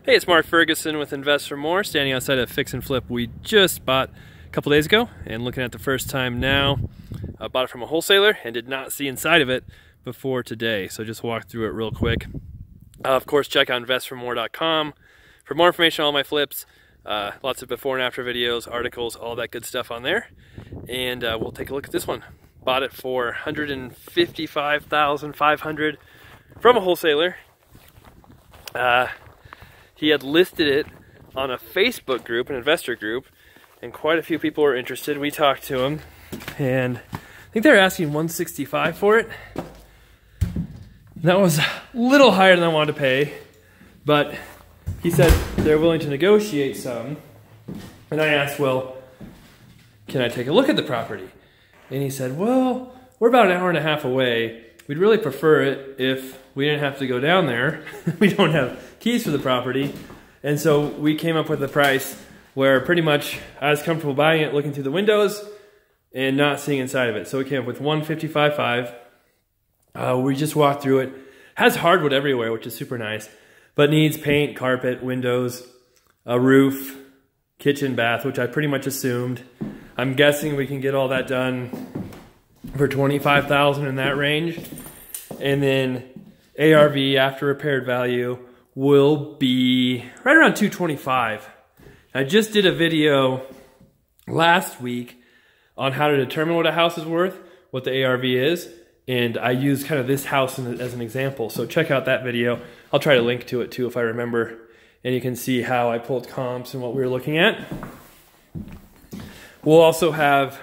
Hey, it's Mark Ferguson with Invest for More, standing outside a fix and flip we just bought a couple days ago and looking at the first time now. I bought it from a wholesaler and did not see inside of it before today, so just walk through it real quick. Of course, check out investformore.com for more information on all my flips. Lots of before and after videos, articles, all that good stuff on there. And we'll take a look at this one. Bought it for $155,500 from a wholesaler. He had listed it on a Facebook group, an investor group, and quite a few people were interested. We talked to him, and I think they were asking $165 for it. That was a little higher than I wanted to pay, but he said they're willing to negotiate some. And I asked, well, can I take a look at the property? And he said, well, we're about an hour and a half away. We'd really prefer it if we didn't have to go down there. We don't have keys for the property. And so we came up with a price where pretty much I was comfortable buying it, looking through the windows and not seeing inside of it. So we came up with $155,500. We just walked through it. Has hardwood everywhere, which is super nice, but needs paint, carpet, windows, a roof, kitchen, bath, which I pretty much assumed. I'm guessing we can get all that done for $25,000 in that range. And then ARV, after repaired value, will be right around $225,000. I just did a video last week on how to determine what a house is worth, what the ARV is, and I used kind of this house as an example. So check out that video. I'll try to link to it too if I remember, and you can see how I pulled comps and what we were looking at. We'll also have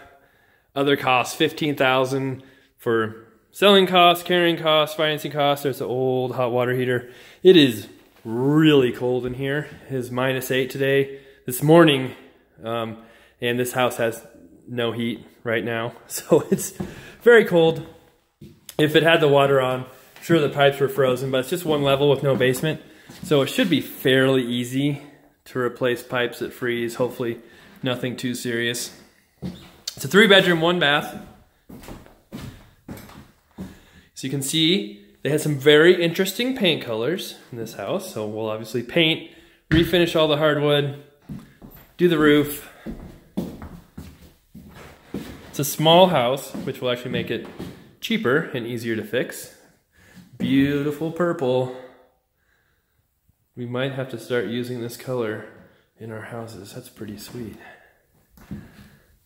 other costs, $15,000 for selling costs, carrying costs, financing costs. There's an old hot water heater. It is really cold in here. It is -8 today, this morning, and this house has no heat right now. So it's very cold. If it had the water on, sure the pipes were frozen, but it's just one level with no basement. So it should be fairly easy to replace pipes that freeze. Hopefully nothing too serious. It's a 3-bedroom, 1 bath. So you can see they had some very interesting paint colors in this house. So we'll obviously paint, refinish all the hardwood, do the roof. It's a small house, which will actually make it cheaper and easier to fix. Beautiful purple. We might have to start using this color in our houses. That's pretty sweet.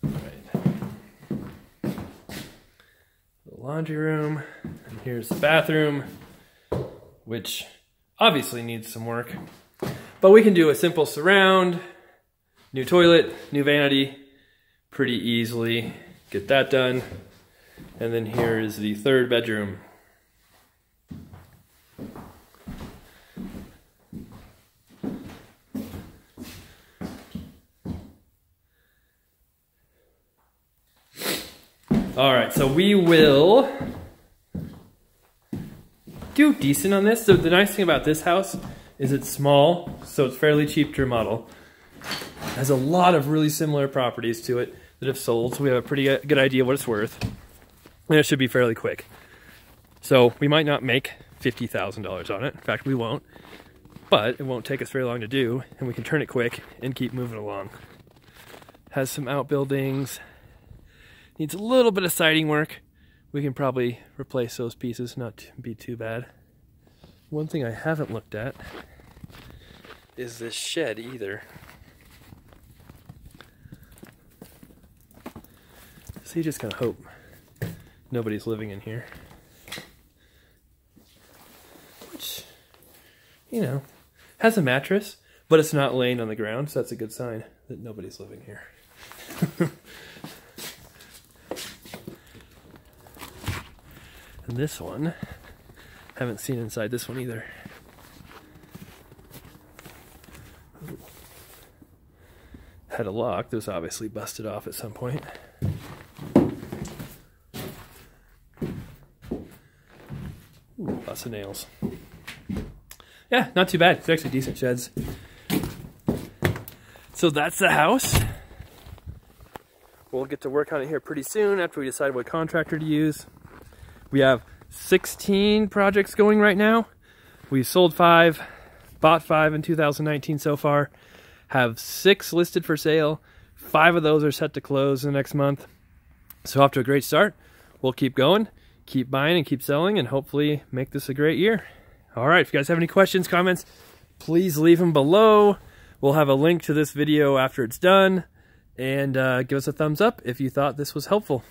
All right. The laundry room, and here's the bathroom, which obviously needs some work. But we can do a simple surround, new toilet, new vanity, pretty easily. Get that done. And then here is the 3rd bedroom. All right, so we will do decent on this. So the nice thing about this house is it's small, so it's fairly cheap to remodel. It has a lot of really similar properties to it that have sold, so we have a pretty good idea what it's worth. And it should be fairly quick. So we might not make $50,000 on it. In fact, we won't. But it won't take us very long to do, and we can turn it quick and keep moving along. Has some outbuildings. Needs a little bit of siding work. We can probably replace those pieces, not be too bad. One thing I haven't looked at is this shed either. So you just gotta hope nobody's living in here. Which, you know, has a mattress, but it's not laying on the ground, so that's a good sign that nobody's living here. And this one, haven't seen inside this one either. Ooh. Had a lock that was obviously busted off at some point. Ooh, lots of nails. Yeah, not too bad. It's actually decent sheds. So that's the house. We'll get to work on it here pretty soon after we decide what contractor to use. We have 16 projects going right now. We sold 5. Bought 5 in 2019 so far. Have 6 listed for sale. 5 of those are set to close in the next month. So off to a great start. We'll keep going, keep buying and keep selling, and hopefully make this a great year. All right, if you guys have any questions, comments, please leave them below. We'll have a link to this video after it's done. And give us a thumbs up if you thought this was helpful.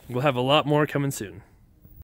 We'll have a lot more coming soon.